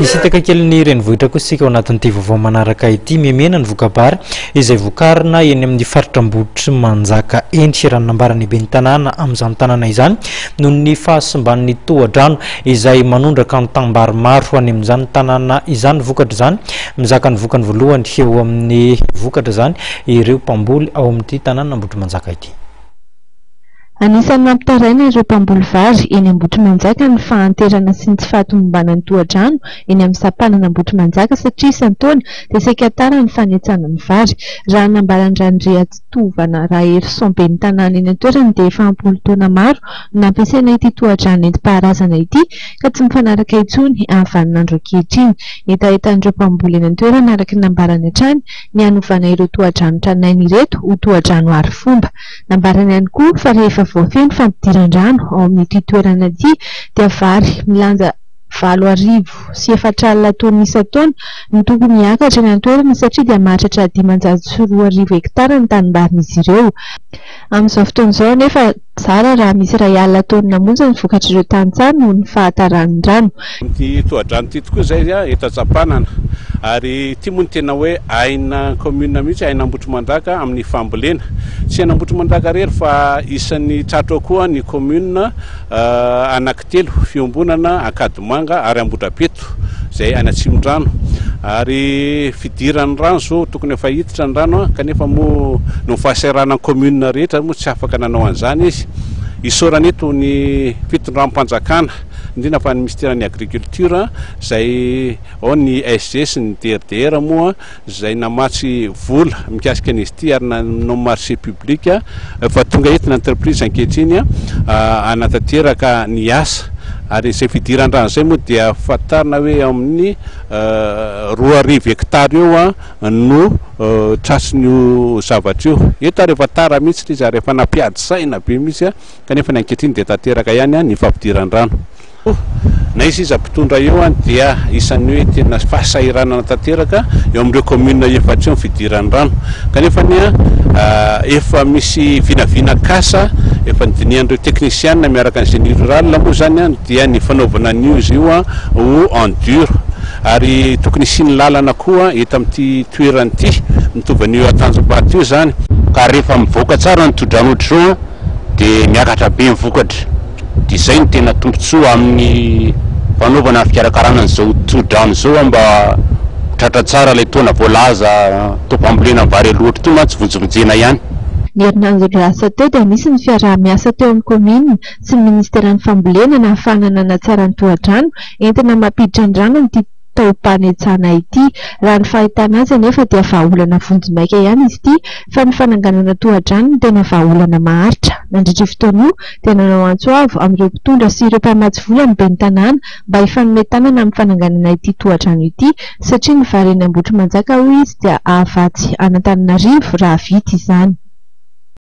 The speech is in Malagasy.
Misitaka kely ny renivohitra koa sika ao anatin'ity vaovao manaraka ity. Memena ny vokabary izay vokarina eny amin'ny faritra Ambototry Manjaka Entry ranonambarany be ny tanàna amin'izany tanàna izany noho ny fahasimban'ny tohadrano izay manondraka ny tanimbary maro any amin'izany tanàna izany vokatra izany. Mizaka ny vokany voalohany eo amin'ny vokatra izany ireo mpamboly ao amin'ity tanàna Ambototry Manjaka ity. Anisan'ny mampitaraina ireo mpamboly vary eny Ambototry Manjaka ny fahanterana sy ny tsy fahatomombanan'ny tohadrano eny amin'ny sampanana Ambototry Manjaka satria isan-taona dia saika tara ny fanetsana ny vary. Raha nambaran'ny Randriatsitovana Rahery Sombe ny tanàna eny an-toerana dia efa ampolo taona maro nampiasaina ity tohadrano nentim-paharazana ity ka tsy mifanaraka intsony amin'ny vaninandro ankehitriny. Entaentan'ireo mpamboly eny an-toerana araka ny nambarany hatrany ny hanovana ireo tohadrano tranainy ireto ho tohadrano arifomba. Nambarany ihany koa fa rehefa voafeno fampidiran-drano ao amin'ity toerana ity dia vary milanja 7,4 taona isan-taona no tokony hiakatra eny an-toerana satria dia mahatratra 502 hektara ny tanimbari'izy ireo. Amin'izao fotoana izao nefa tsara raha misy 1 taona monja ny vokatra ireo tany noho ny fahataran'ny rano. Ity tohadrano ity tokoa izay eto Antsapanana ary ity moa ny tena hoe aina commune mihitsy, aina Ambototry Manjaka amin'ny fambolena. Tsy aina Ambototry Manjaka rery fa isan'ny tratra koa ny commune anankitelo Fiombonana, Akadimanga ary Ambotrabeto izay any Atsimondrano. Ary fidiran'ny rano zao tokony efa hiditra ny rano kanefa moa no fahasarana commune rehetra moa tsy afaka nanao an'izany izy. Isaorana eto ny fitondranom-panjakana indrindra fa ny ministeran'ny agriculture izay ao ny SGS ny DRDR moa izay namatsy vola mikasika an'izy ity ary nanao marché public fa tonga eto ny entreprise ankehitriny anatanteraka ny asa. Ary izay fidiran-drano izay moa dia fatarina hoe amin'ny 2 hektara eo no tratson'io zavatra io. Eto rehefa tara mihitsy izy rehefa nampiady saina be mihitsy kanefa ny ankehitriny dia tanteraka ihany ny fampidiran-drano. Na izy mpitondra eo dia isan'ny hoe tena fahasahiranana tanteraka eo amin'ireo commune efatra eo ny fidiran-drano kanefa efa misy vinavina kasa efa nidinihan'ireo technicienne miaraka ny génie rural moa zany dia ny fanaovana an'io izy io ho en dur ary tokony siny lalana koa eto amin'ity toerana ity mitovan'io Atanjombato io zany ka rehefa mivoaka tsara ny tohadrano ohatr'izao dia miakatra be mivokatra. Dia izay no tena tombontsoa amin'ny fanaovana fikarakarana an'izao tohadrano izao mba tratra tsara ilay taona voalaza tompambolena vary loatra to mantsy vonjevonjena ihany. Ny herinandro asa teo dia misy ny fiaraha-miasa teo amin'ny commune sy ny ministeran'ny fambolena na hafanana tsara ny tohadrano entina mampiditra ny rano ny tao-panetsana ity. Raha ny fahitana azy anefa dia vahaolana vonjimaika ihany izy ity fa ny fananganana tohadrano no tena vahaolana maharitra. Nandritra fotoana io dia nanao antsoavo amin'ireo mpitondra sy ireo mpamatsy vola ny be ny tanàna mba hifanonentanana amin'ny fananganana ity tohadrano ity satria ny vary eny Ambototry Manjaka hoy izy dia ahafatsy Antananarivo raha vita izany.